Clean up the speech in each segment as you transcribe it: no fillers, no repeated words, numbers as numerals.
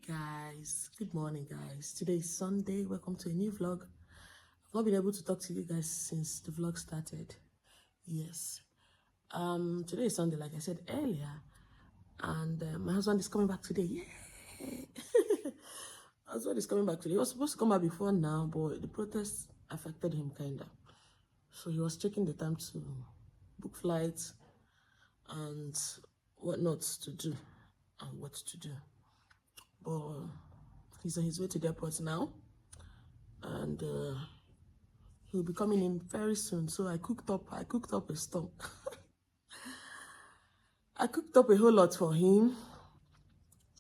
Guys, good morning guys. Today is Sunday. Welcome to a new vlog. I've not been able to talk to you guys since the vlog started. Yes. Today is Sunday, like I said earlier, and my husband is coming back today. Yay! My husband is coming back today. He was supposed to come back before now, but the protests affected him kinda. So he was checking the time to book flights and what not to do and what to do. But he's on his way to the airport now, and he'll be coming in very soon. So I cooked up a stomach. I cooked up a whole lot for him.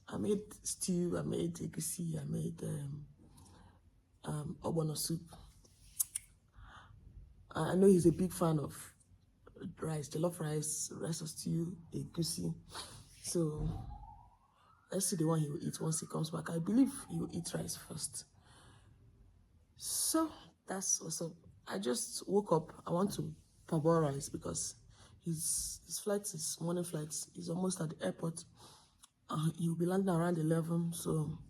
I made stew, I made egusi, I made ogbono soup. I know he's a big fan of rice, jollof rice, rice or stew, egusi. So let's see the one he will eat once he comes back. I believe he will eat rice first. So that's what's up. I just woke up. I want to parboil rice because his flight is morning flight. He's almost at the airport. He'll be landing around 11. So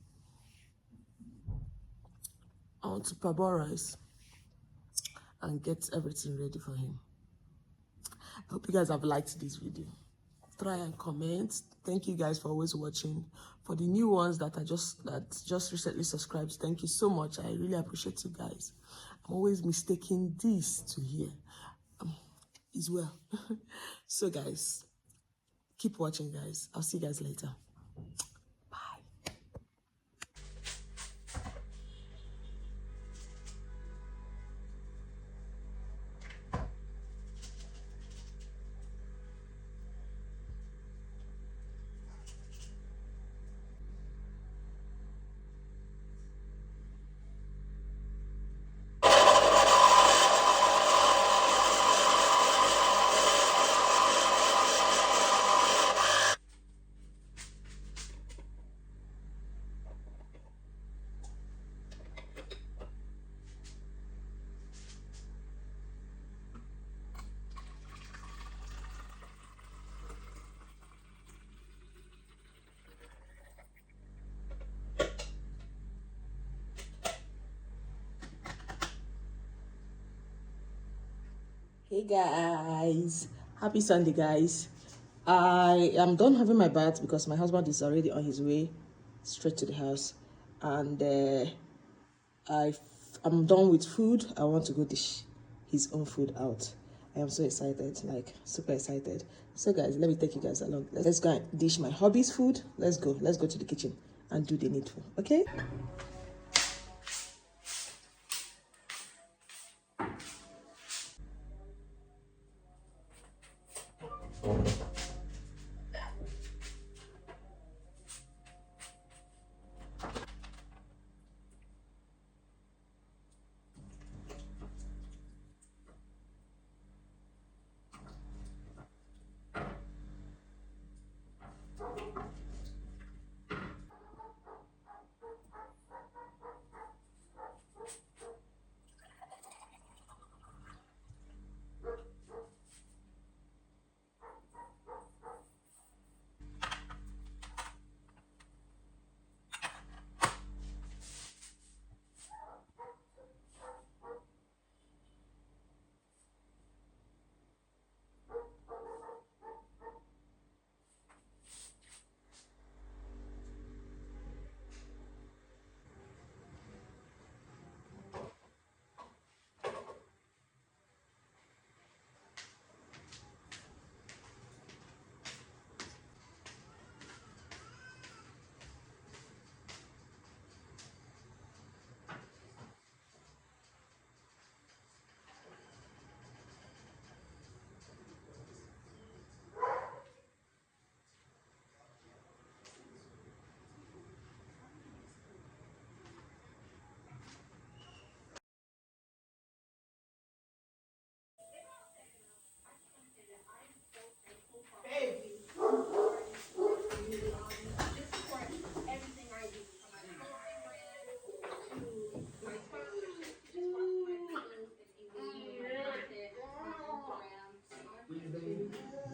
I want to parboil rice and get everything ready for him. I hope you guys have liked this video. Try and comment. Thank you guys for always watching. For the new ones that just recently subscribed, thank you so much. I really appreciate you guys. I'm always mistaking this to here as well. So guys, keep watching guys. I'll see you guys later. Bye. Hey guys, happy Sunday guys. I am done having my bath because my husband is already on his way straight to the house, and I'm done with food. I want to go dish his own food out. I am so excited, like super excited. So guys, let me take you guys along. Let's go and dish my hubby's food. Let's go to the kitchen and do the needful, okay?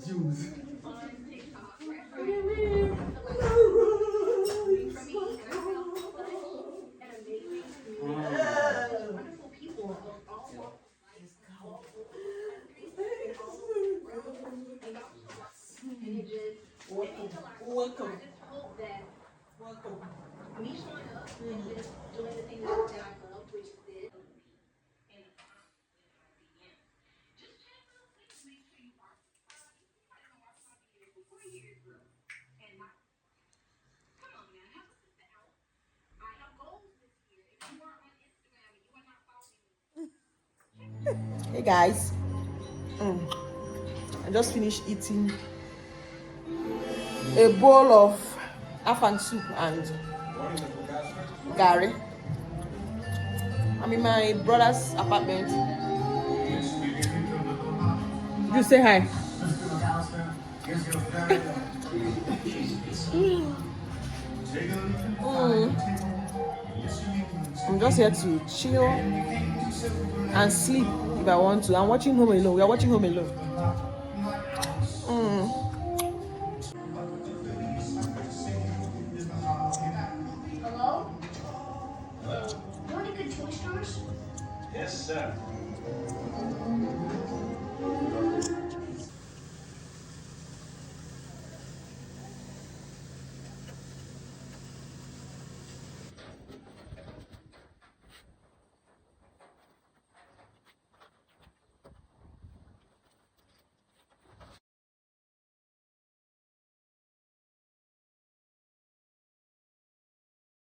Juice. Hey guys, I just finished eating a bowl of afang soup and gari. I'm in my brother's apartment. You say hi. I'm just here to chill and sleep if I want to. I'm watching Home Alone. We are watching Home Alone. Hello? You want a good toy stores? Yes, sir.